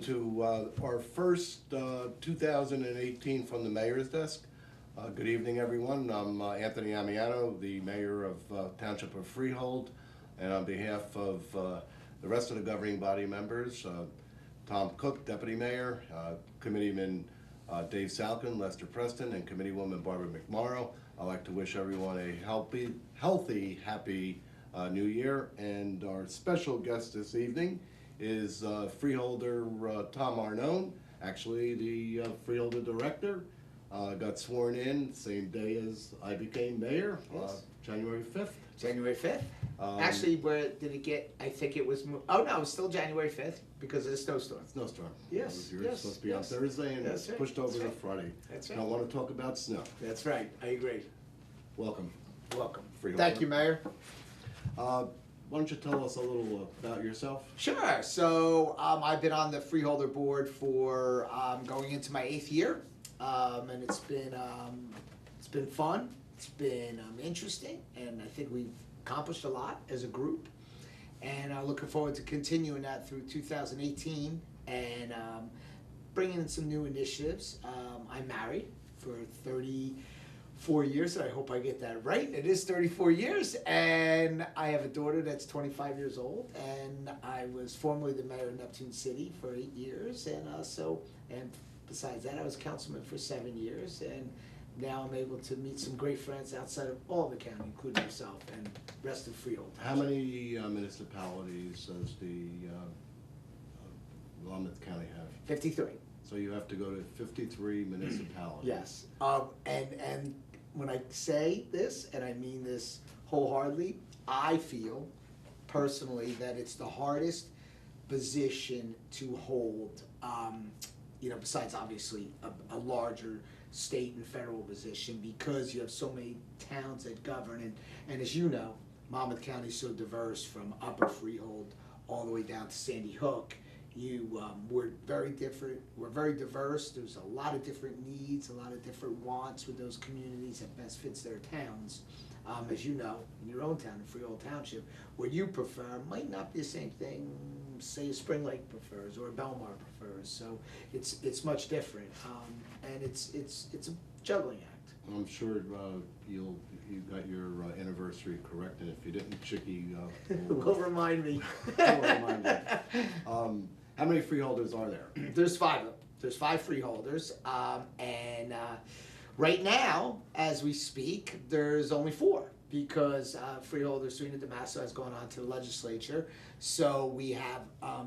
to our first 2018 from the Mayor's Desk. Good evening, everyone. I'm Anthony Ammiano, the Mayor of Township of Freehold, and on behalf of the rest of the governing body members, Tom Cook, Deputy Mayor, Committeeman Dave Salkin, Lester Preston, and Committeewoman Barbara McMorrow, I'd like to wish everyone a healthy, happy New Year. And our special guest this evening is Freeholder Tom Arnone, actually the Freeholder Director. Got sworn in same day as I became mayor, yes. January 5th. January 5th? Actually, where did it get? I think it was, oh no, it was still January 5th because of the snowstorm. Snowstorm. Yes, you were supposed to be on Thursday and it's pushed over to Friday. That's right. Don't want to talk about snow. That's right, I agree. Welcome. Welcome. Freeholder. Thank you, Mayor. Why don't you tell us a little about yourself? Sure. So I've been on the Freeholder board for going into my 8th year, and it's been fun. It's been interesting, and I think we've accomplished a lot as a group. And I'm looking forward to continuing that through 2018 and bringing in some new initiatives. I'm married for 34 years, and I hope I get that right. It is 34 years, and I have a daughter that's 25 years old, and I was formerly the mayor of Neptune City for 8 years, and besides that, I was councilman for 7 years, and now I'm able to meet some great friends outside of all the county, including yourself and rest of Freehold. How many municipalities does the Willamette County have? 53. So you have to go to 53 municipalities. Yes, and when I say this, and I mean this wholeheartedly, I feel personally that it's the hardest position to hold, besides obviously a larger state and federal position, because you have so many towns that govern, and as you know, Monmouth County is so diverse from Upper Freehold all the way down to Sandy Hook. We're very different, we're very diverse, there's a lot of different needs, a lot of different wants with those communities that best fits their towns. As you know, in your own town, in Freehold Township, what you prefer might not be the same thing, say a Spring Lake prefers or a Belmar prefers, so it's much different, and it's a juggling act. I'm sure you got your anniversary correct, and if you didn't, Chicky will remind me. Will remind me. How many freeholders are there? There's 5 of them. There's 5 freeholders, and right now, as we speak, there's only 4 because Freeholder Serena DeMasso has gone on to the legislature. So we have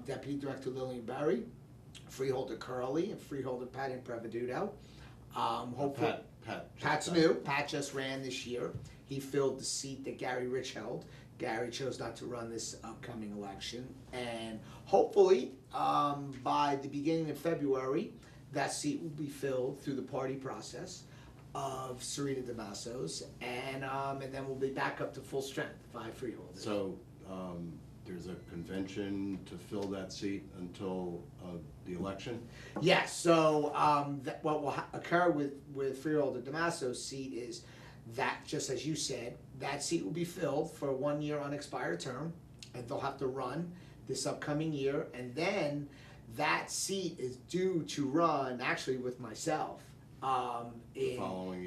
Deputy Director Lillian Berry, Freeholder Curley, and Freeholder Pat Impreveduto. Hopefully, Pat's new. Pat just ran this year. He filled the seat that Gary Rich held. Gary chose not to run this upcoming election, and hopefully by the beginning of February, that seat will be filled through the party process of Serena DeMasso's, and then we'll be back up to full strength, 5 freeholders. So there's a convention to fill that seat until the election? Yes, so what will occur with Freeholder DeMasso's seat is that, just as you said, that seat will be filled for a 1-year unexpired term, and they'll have to run this upcoming year, and then that seat is due to run actually with myself in following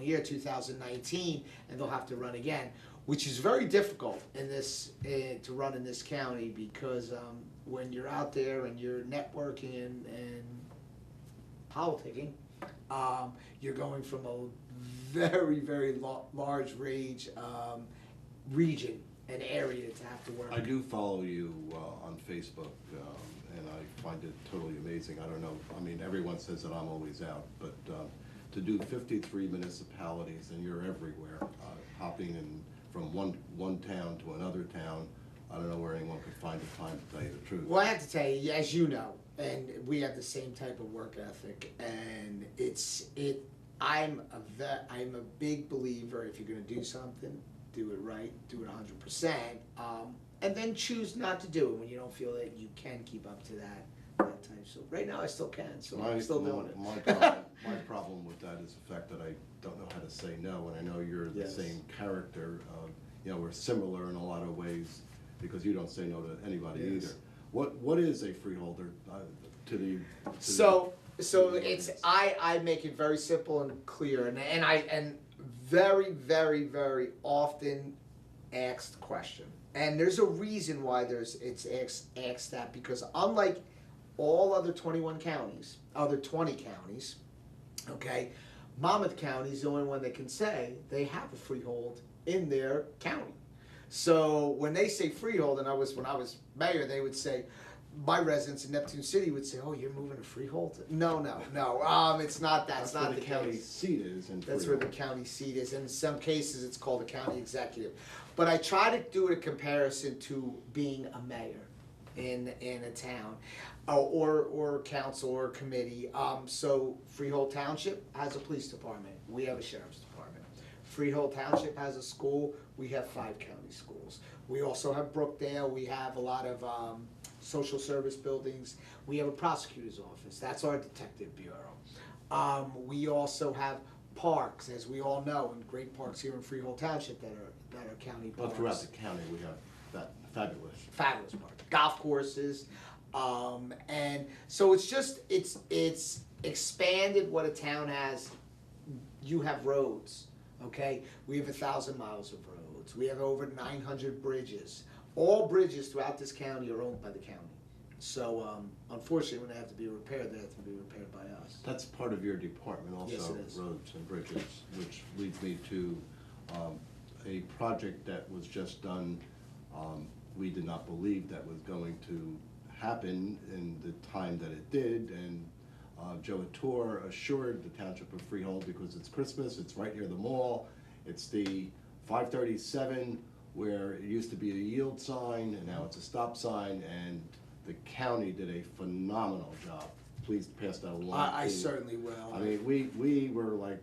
year 2019, and they'll have to run again, which is very difficult in this to run in this county, because when you're out there and you're networking and politicking, you're going from a very, very large region and area to have to work. I do follow you on Facebook, and I find it totally amazing. I don't know, I mean, everyone says that I'm always out, but to do 53 municipalities, and you're everywhere, hopping in from one town to another town, I don't know where anyone could find the time, to tell you the truth. Well, I have to tell you, as you know, and we have the same type of work ethic, and I'm a big believer, if you're going to do something, do it right, do it 100%, and then choose not to do it when you don't feel that you can keep up to that time. So right now I still can, so I'm still doing it. My problem with that is the fact that I don't know how to say no, and I know you're the same character. We're similar in a lot of ways, because you don't say no to anybody either. What is a freeholder? to the. So the it's, audience. I make it very simple and clear, and very, very, very often asked question. And there's a reason why it's asked that, because unlike all other 21 counties, other 20 counties, okay, Monmouth County is the only one that can say they have a freehold in their county. So when they say freehold, and when I was mayor, they would say, my residents in Neptune City would say, "Oh, you're moving to freehold?" No, it's not that. It's That's not where the county case. seat is in That's where the Freehold. county seat is, and in some cases, it's called a county executive. But I try to do a comparison to being a mayor in a town, or council or committee. So Freehold Township has a police department. We have a sheriff's department. Freehold Township has a school. We have 5 county schools. We also have Brookdale. We have a lot of social service buildings. We have a prosecutor's office. That's our detective bureau. We also have parks, as we all know, and great parks here in Freehold Township that are county Well, parks. throughout the county, we have that Fabulous park, golf courses, and so it's expanded what a town has. You have roads, okay? We have 1,000 miles of roads. We have over 900 bridges. All bridges throughout this county are owned by the county. So unfortunately, when they have to be repaired, they have to be repaired by us. That's part of your department also, Yes, it is. roads and bridges, which leads me to a project that was just done. We did not believe that was going to happen in the time that it did, and Joe Attore assured the Township of Freehold, because it's Christmas, it's right near the mall, it's the 537 where it used to be a yield sign and now it's a stop sign, and the county did a phenomenal job. Please pass that along. I certainly will. I mean, we were like,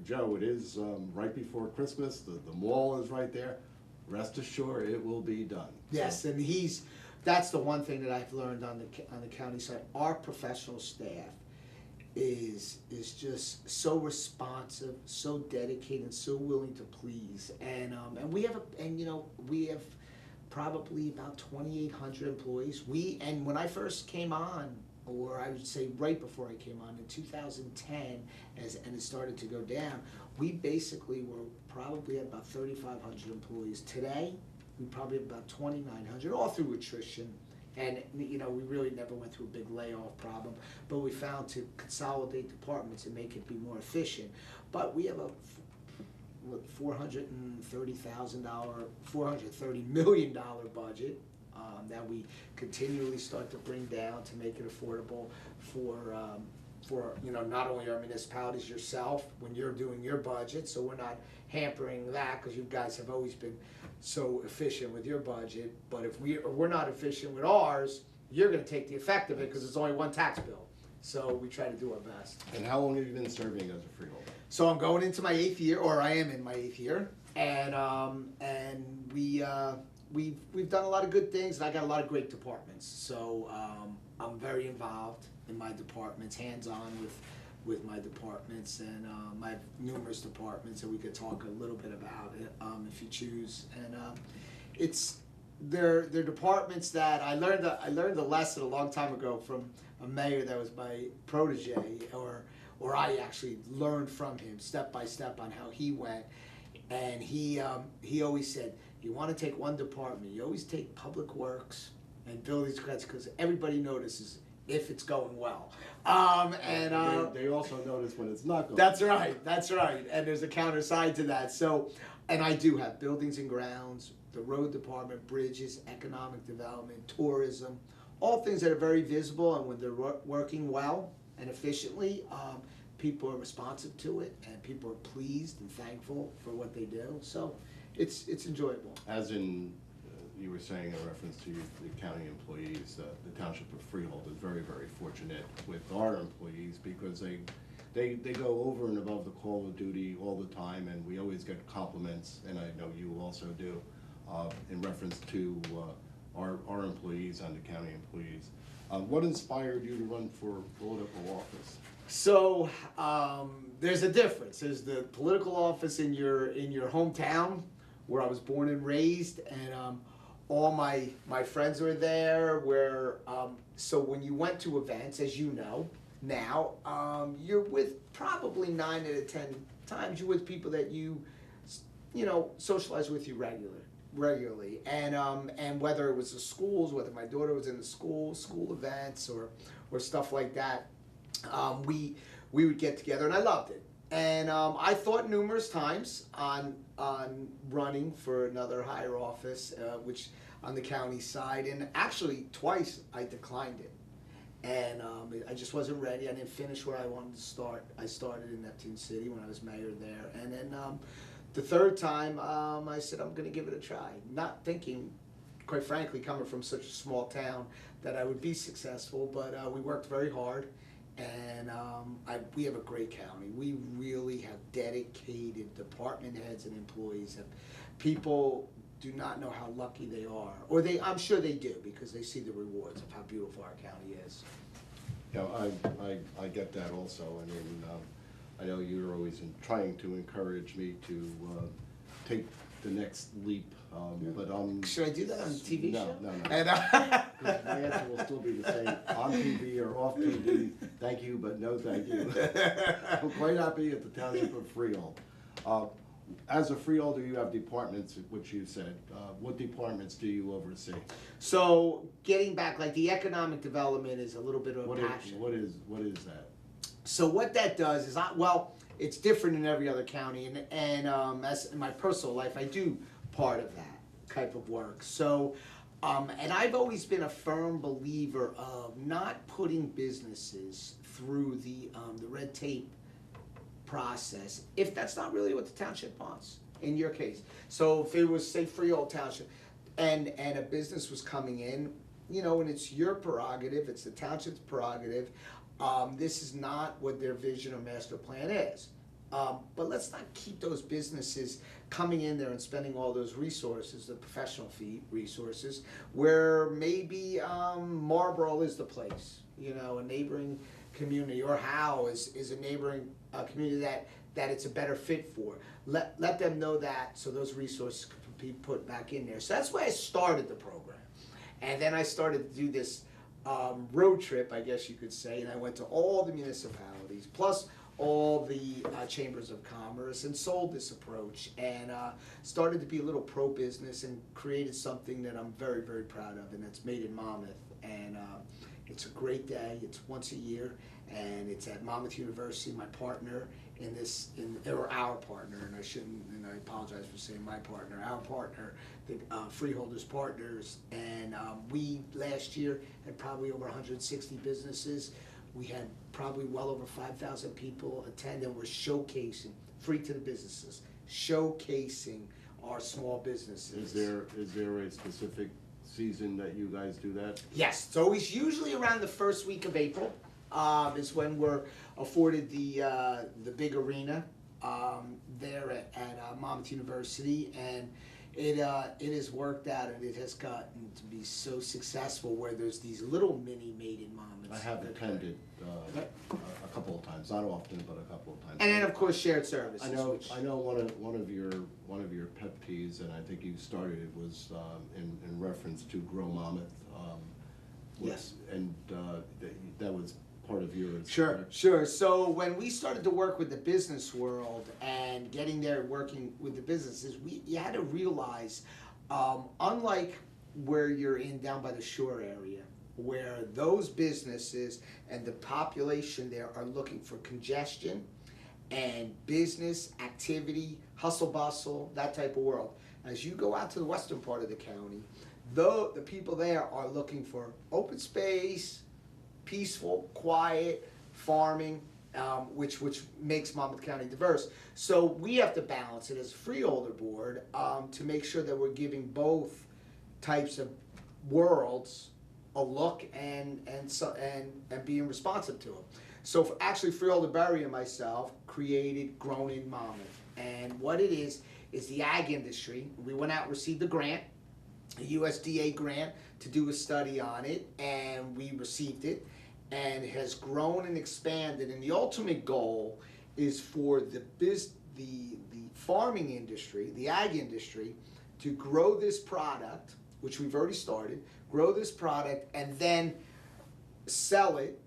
Joe, it is right before Christmas, the mall is right there. Rest assured, it will be done. Yes, So, and that's the one thing that I've learned on the county side. Our professional staff is just so responsive, so dedicated, and so willing to please. And we have probably about 2,800 employees. And when I first came on, or I would say right before I came on in 2010, and it started to go down, we basically were probably at about 3,500 employees. Today, we probably have about 2,900, all through attrition. And we really never went through a big layoff problem, but we found to consolidate departments and make it be more efficient. But we have a $430 million budget that we continually start to bring down to make it affordable for not only our municipalities, yourself, when you're doing your budget, so we're not hampering that, because you guys have always been so efficient with your budget. But if we're not efficient with ours, you're going to take the effect of it, because it's only one tax bill. So we try to do our best. And how long have you been serving as a freeholder? So I'm going into my 8th year, or I am in my 8th year, and we've done a lot of good things, and I got a lot of great departments. So I'm very involved in my departments, hands-on with my departments, and I have numerous departments that we could talk a little bit about it, if you choose. And they're departments that I learned a lesson a long time ago from a mayor that was my protege, or I actually learned from him step by step on how he went. And he always said, you want to take one department, you always take public works and buildings, because everybody notices if it's going well. They also notice when it's not going. That's right. And there's a counter side to that. So, and I do have buildings and grounds, the road department, bridges, economic development, tourism, all things that are very visible, and when they're working well and efficiently, people are responsive to it, and people are pleased and thankful for what they do. So it's enjoyable. As in, you were saying in reference to the county employees, the Township of Freehold is very, very fortunate with our employees, because they go over and above the call of duty all the time, and we always get compliments, and I know you also do, in reference to our employees and the county employees. What inspired you to run for political office? So there's a difference. There's the political office in your hometown, where I was born and raised, and all my friends were there. So when you went to events, as you know now, you're with probably 9 out of 10 times you're with people that you socialize with you regularly, and whether it was the schools, whether my daughter was in the school events or stuff like that, we would get together, and I loved it. And I thought numerous times on running for another higher office, which on the county side, and actually twice I declined it. And I just wasn't ready. I didn't finish where I wanted to start. I started in Neptune City when I was mayor there, and then the third time I said I'm going to give it a try, not thinking, quite frankly, coming from such a small town, that I would be successful. But we worked very hard. And we have a great county. We really have dedicated department heads and employees. People do not know how lucky they are, or I'm sure they do, because they see the rewards of how beautiful our county is. Yeah, I get that also. I mean, I know you're always trying to encourage me to take the next leap, but should I do that on a TV show? No. Because my answer will still be the same, on TV or off TV. Thank you, but no thank you. I'm quite happy at the Township of Freehold. As a freeholder, you have departments, which you said. What departments do you oversee? So getting back, like the economic development is a little bit of a passion. What is that? So what that does is, it's different in every other county, and as in my personal life, I do part of that type of work. So, and I've always been a firm believer of not putting businesses through the red tape process if that's not really what the township wants. In your case, so if it was, say, Freehold Township, and a business was coming in, and it's your prerogative, it's the township's prerogative. This is not what their vision or master plan is. But let's not keep those businesses coming in there and spending all those resources, the professional fee resources, where maybe Marlboro is the place, a neighboring community, or Howe is a neighboring community that it's a better fit for. Let them know that, so those resources can be put back in there. So that's why I started the program. And then I started to do this road trip, I guess you could say, and I went to all the municipalities, plus all the chambers of commerce, and sold this approach, and started to be a little pro-business, and created something that I'm very, very proud of, and it's Made in Monmouth. And it's a great day. It's once a year, and it's at Monmouth University. My partner or our partner, and I apologize for saying my partner, our partner, the Freeholders Partners, and we last year had probably over 160 businesses. We had probably well over 5,000 people attend, and we're showcasing, free to the businesses, showcasing our small businesses. Is there a specific season that you guys do that? Yes, it's always usually around the first week of April. Is when we're afforded the big arena there at Monmouth University, and it has worked out, and it has gotten to be so successful, where there's these little mini Made in Monmouth. I have attended a couple of times, not often, but a couple of times. And then of course shared services. I know one of your pet peeves, and I think you started it, was in reference to Grow Monmouth. Yes. And that was part of yours. Sure. So when we started to work with the business world and getting there, working with the businesses, you had to realize, unlike where you're down by the shore area, where those businesses and the population there are looking for congestion and business activity, hustle bustle, that type of world. As you go out to the western part of the county, the people there are looking for open space, peaceful, quiet farming, which makes Monmouth County diverse. So we have to balance it as a freeholder board to make sure that we're giving both types of worlds a look and being responsive to them. So actually, Freeholder Barry and myself created Grown in Monmouth, and what it is the ag industry. We went out and received a grant, a USDA grant, to do a study on it, and we received it, and it has grown and expanded. And the ultimate goal is for the farming industry, the ag industry, to grow this product which we've already started, grow this product, and then sell it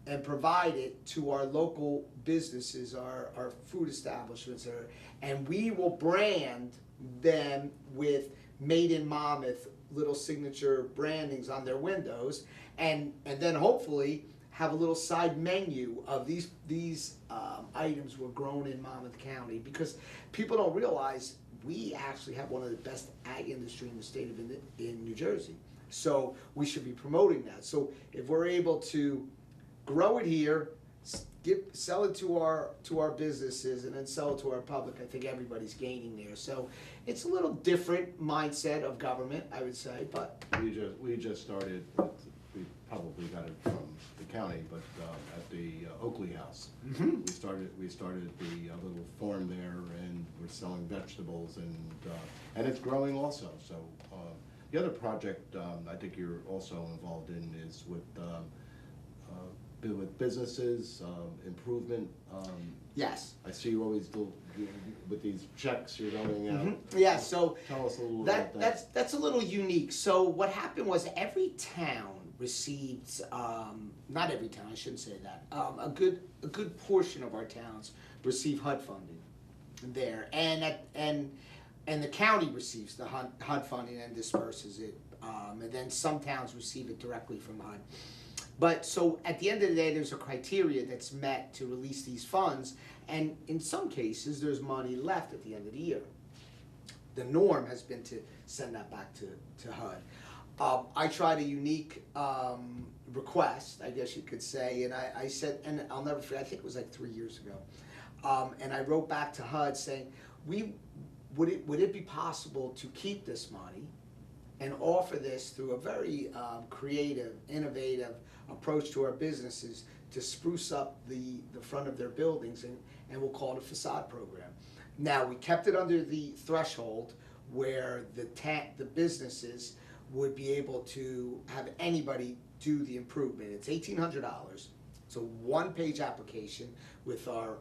and provide it to our local businesses, our food establishments, and we will brand them with Made in Monmouth little signature brandings on their windows, and then hopefully have a little side menu of these items were grown in Monmouth County, because people don't realize we actually have one of the best ag industry in the state of in New Jersey. So we should be promoting that. So if we're able to grow it here, sell it to our businesses, and then sell it to our public, I think everybody's gaining there. So it's a little different mindset of government, I would say, but We just started, we probably got it from the county, but at the Oakley House. Mhm. We started the little farm there, and we're selling vegetables, and it's growing also. So the other project I think you're also involved in is with businesses, improvement. yes. I see you always do with these checks you're going out. Yeah, so Tell us a little about that. that's a little unique. So what happened was every town received, not every town, I shouldn't say that, a good portion of our towns receive HUD funding there, and the county receives the HUD funding and disperses it, and then some towns receive it directly from HUD. But so at the end of the day, there's a criteria that's met to release these funds, and in some cases, there's money left at the end of the year. The norm has been to send that back to HUD. I tried a unique request, I guess you could say, and I said, and I'll never forget, I think it was like 3 years ago, and I wrote back to HUD saying, would it be possible to keep this money and offer this through a very creative, innovative approach to our businesses to spruce up the front of their buildings, and we'll call it a facade program. Now, we kept it under the threshold where the businesses would be able to have anybody do the improvement. It's $1,800. It's a one-page application with our,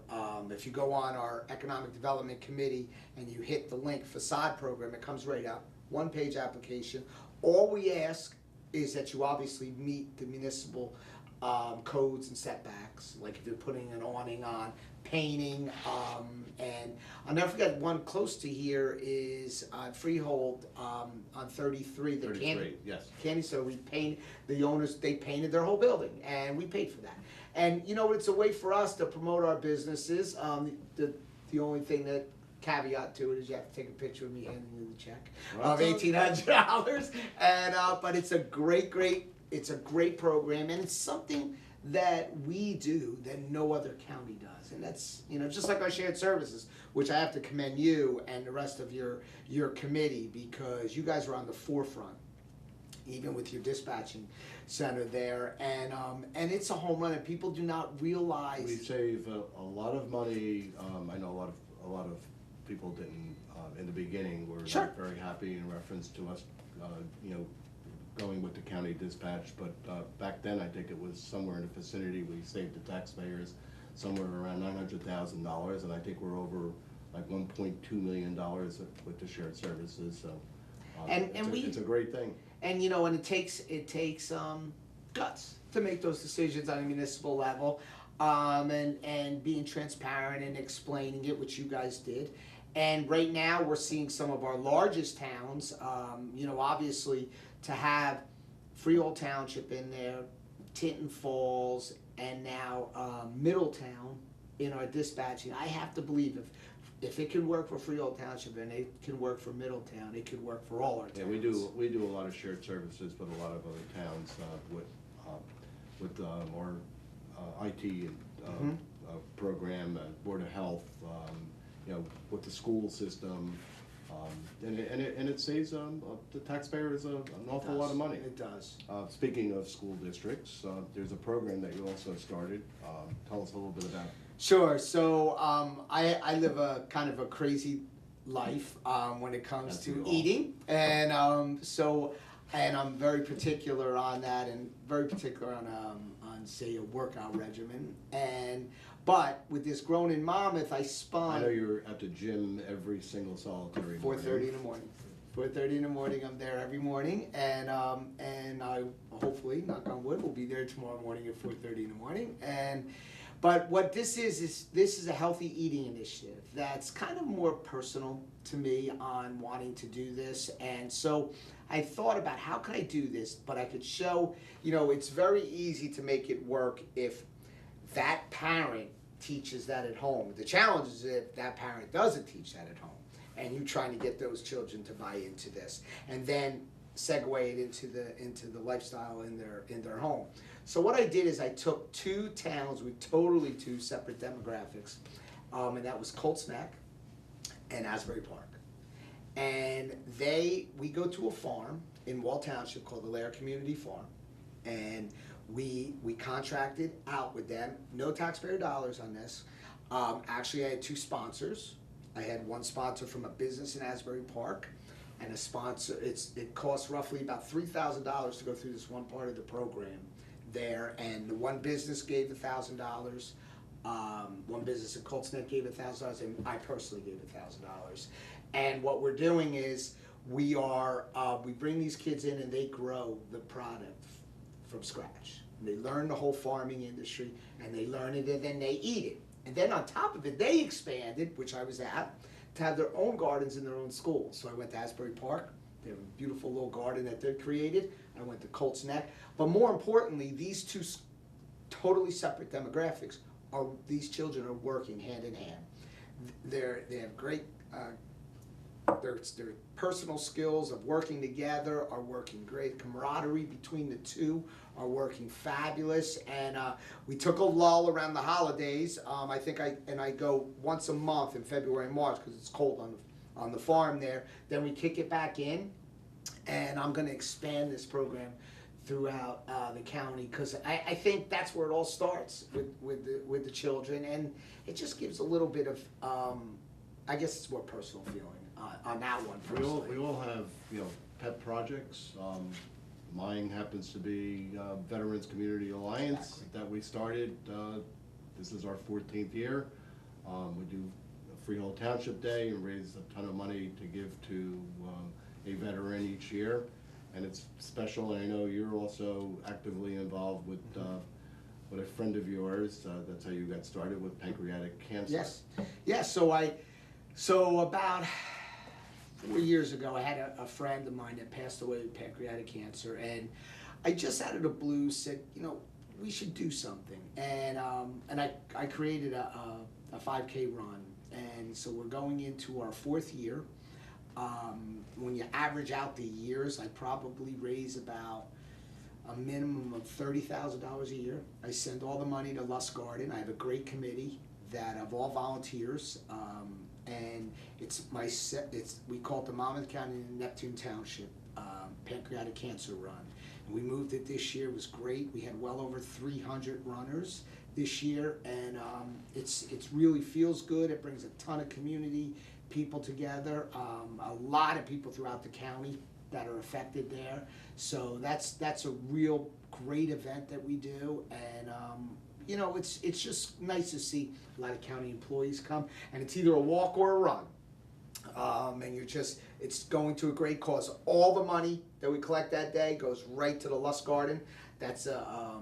if you go on our Economic Development Committee and you hit the link facade program, it comes right up. One-page application. All we ask is that you obviously meet the municipal codes and setbacks, like if you're putting an awning on, painting, and I'll never forget one close to here is Freehold on 33. The 33, yes. Candy, so we painted, the owners, they painted their whole building, and we paid for that. And you know, it's a way for us to promote our businesses. The only thing that caveat to it is you have to take a picture of me handing you the check of $1,800, and but it's a great program, and it's something that we do that no other county does, and that's, you know, just like our shared services, which I have to commend you and the rest of your committee, because you guys are on the forefront, even with your dispatching center there, and it's a home run, and people do not realize. We save a lot of money. I know a lot of people didn't in the beginning were Sure. not very happy in reference to us, you know, going with the county dispatch. But back then, I think it was somewhere in the vicinity. We saved the taxpayers somewhere around $900,000, and I think we're over like $1.2 million with the shared services. So, it's a great thing. And you know, and it takes guts to make those decisions on a municipal level, and being transparent and explaining it, which you guys did. And right now, we're seeing some of our largest towns. You know, obviously, to have Freehold Township in there, Tinton Falls, and now Middletown in our dispatching. I have to believe if it can work for Freehold Township and it can work for Middletown, it could work for all our towns. Yeah, we do a lot of shared services with a lot of other towns with our IT and program, Board of Health, you know, with the school system, and it saves the taxpayers an awful lot of money. It does. Speaking of school districts, there's a program that you also started. Tell us a little bit about it. Sure. So I live a kind of a crazy life when it comes to eating, and and I'm very particular on that, and very particular on say a workout regimen. But with this Grown in Monmouth, I spun. I know you're at the gym every single solitary morning. 4:30 in the morning. 4:30 in the morning. I'm there every morning, and I hopefully, knock on wood, will be there tomorrow morning at 4:30 in the morning. But what this is a healthy eating initiative that's kind of more personal to me on wanting to do this. And so I thought about how could I do this, but I could show, it's very easy to make it work if that parent teaches that at home. The challenge is if that parent doesn't teach that at home, and you trying to get those children to buy into this, and then segue it into the lifestyle in their home. So what I did is I took two towns with totally two separate demographics, and that was Colts Neck and Asbury Park. And we go to a farm in Wall Township called the Lair Community Farm, and we contracted out with them, no taxpayer dollars on this. Actually, I had two sponsors. I had one sponsor from a business in Asbury Park, and a sponsor. It costs roughly about $3,000 to go through this one part of the program there, and the one business gave $1,000. One business in Colts Neck gave $1,000, and I personally gave $1,000. And what we're doing is we bring these kids in and they grow the product from scratch. And they learn the whole farming industry, and they learn it, and then they eat it. And then on top of it, they expanded, which I was at, to have their own gardens in their own schools. So I went to Asbury Park. They have a beautiful little garden that they created. I went to Colts Neck. But more importantly, these two totally separate demographics these children are working hand in hand. They have great their personal skills of working together are working great. Camaraderie between the two are working fabulous. And we took a lull around the holidays. I go once a month in February and March because it's cold on the farm there. Then we kick it back in, and I'm going to expand this program throughout the county, because I think that's where it all starts with the children, and it just gives a little bit of I guess it's more personal feeling on that one. We all have pet projects. Mine happens to be Veterans Community Alliance that we started. This is our 14th year. We do a Freeholder Township Day and raise a ton of money to give to a veteran each year. And it's special, and I know you're also actively involved with a friend of yours. That's how you got started with pancreatic cancer. Yes, yes. So about 4 years ago, I had a friend of mine that passed away with pancreatic cancer, and I just out of the blue said, we should do something, and I created a 5K run, and so we're going into our 4th year. When you average out the years, I probably raise about a minimum of $30,000 a year. I send all the money to Lusk Garden. I have a great committee that of all volunteers, and we call it the Monmouth County and Neptune Township Pancreatic Cancer Run. And we moved it this year. It was great. We had well over 300 runners this year, and it really feels good. It brings a ton of community people together, a lot of people throughout the county that are affected there. So that's a real great event that we do, and it's just nice to see a lot of county employees come, and it's either a walk or a run. And it's going to a great cause. All the money that we collect that day goes right to the Lusk Garden. That's a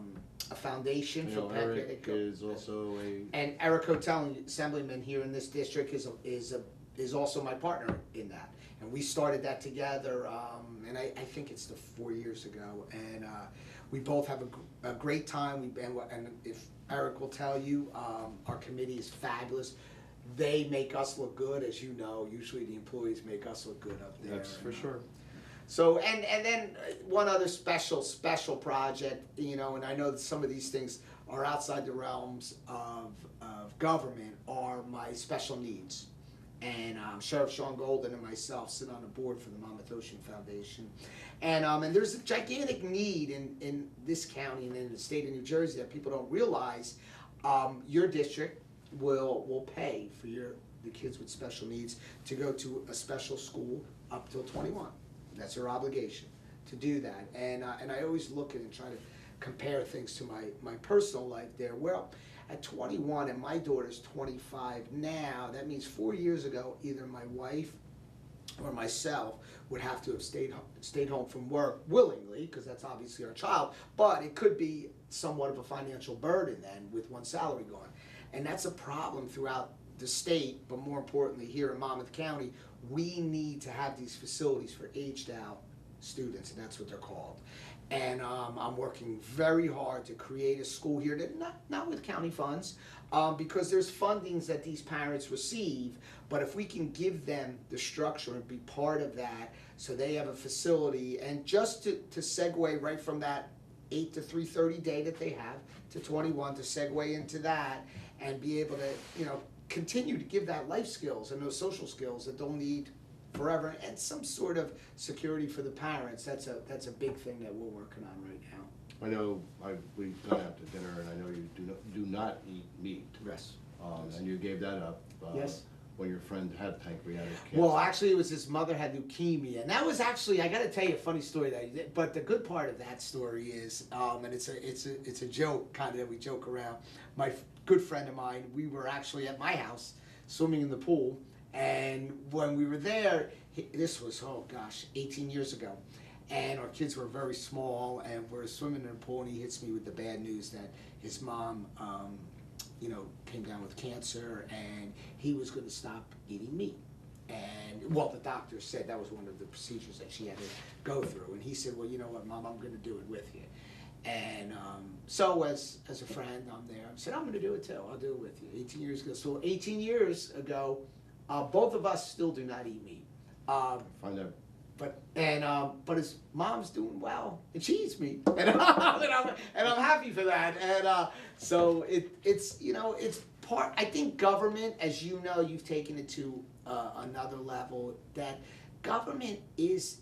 foundation for pancreatic. Eric is also and Eric Hotel, Assemblyman here in this district, is also my partner in that, and we started that together, and I think it's 4 years ago, and we both have a great time. And if Eric will tell you, our committee is fabulous. They make us look good, as you know. Usually the employees make us look good up there. That's for sure. So, and then one other special project, and I know that some of these things are outside the realms of government, are my special needs. And Sheriff Sean Golden and myself sit on the board for the Monmouth Ocean Foundation. And there's a gigantic need in this county and in the state of New Jersey that people don't realize. Your district will pay for the kids with special needs to go to a special school up till 21. That's your obligation to do that. And I always look at it and try to compare things to my personal life there. Well, at 21 and my daughter's 25 now, that means 4 years ago, either my wife or myself would have to have stayed home from work willingly, because that's obviously our child, but it could be somewhat of a financial burden then with one salary gone. And that's a problem throughout the state, but more importantly here in Monmouth County, we need to have these facilities for aged out students, and that's what they're called. And I'm working very hard to create a school here, that not with county funds, because there's fundings that these parents receive, but if we can give them the structure and be part of that, so they have a facility, and just to segue right from that 8 to 3:30 day that they have to 21, to segue into that and be able to, you know, continue to give that life skills and those social skills that they'll need forever, and some sort of security for the parents. That's a big thing that we're working on right now. I know we've gone out to dinner, and I know you do not eat meat. Yes. And you gave that up. Yes. When your friend had pancreatic cancer. Well, actually, it was his mother had leukemia, and that was actually, I got to tell you a funny story. But the good part of that story is, and it's a joke, kind of, that we joke around. My good friend of mine, we were actually at my house swimming in the pool, and when we were there, this was 18 years ago, and our kids were very small, and we're swimming in the pool, and he hits me with the bad news that his mom, came down with cancer, and he was going to stop eating meat. And, well, the doctor said that was one of the procedures that she had to go through. And he said, well, you know what, Mom, I'm going to do it with you. And so as a friend, I'm there. I said, I'm going to do it too. I'll do it with you. 18 years ago. So 18 years ago, both of us still do not eat meat. Find out. But his mom's doing well, and she eats meat, and I'm happy for that. And so it's part. I think government, as you know, you've taken it to another level. That government is,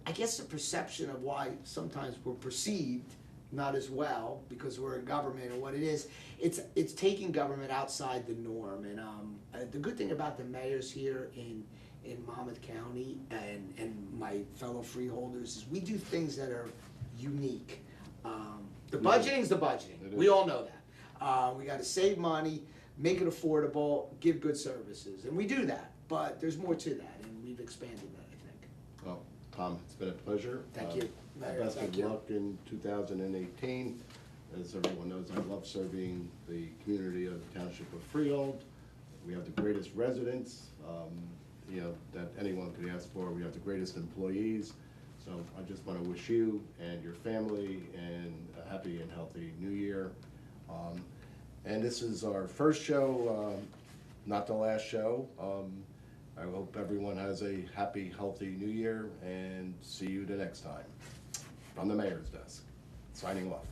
I guess, the perception of why sometimes we're perceived not as well because we're in government, or what it is. It's taking government outside the norm. And the good thing about the mayors here in Monmouth County and my fellow freeholders is we do things that are unique. The budgeting's the budgeting. We all know that. We got to save money, make it affordable, give good services, and we do that. But there's more to that, and we've expanded that, I think. Well, Tom, it's been a pleasure. Thank you. Mayor, Best thank of you. luck in 2018. As everyone knows, I love serving the community of the Township of Freehold. We have the greatest residents, that anyone could ask for. We have the greatest employees. So I just want to wish you and your family and a happy and healthy new year. And this is our first show, not the last show. I hope everyone has a happy, healthy new year, and see you the next time. From the mayor's desk, signing off.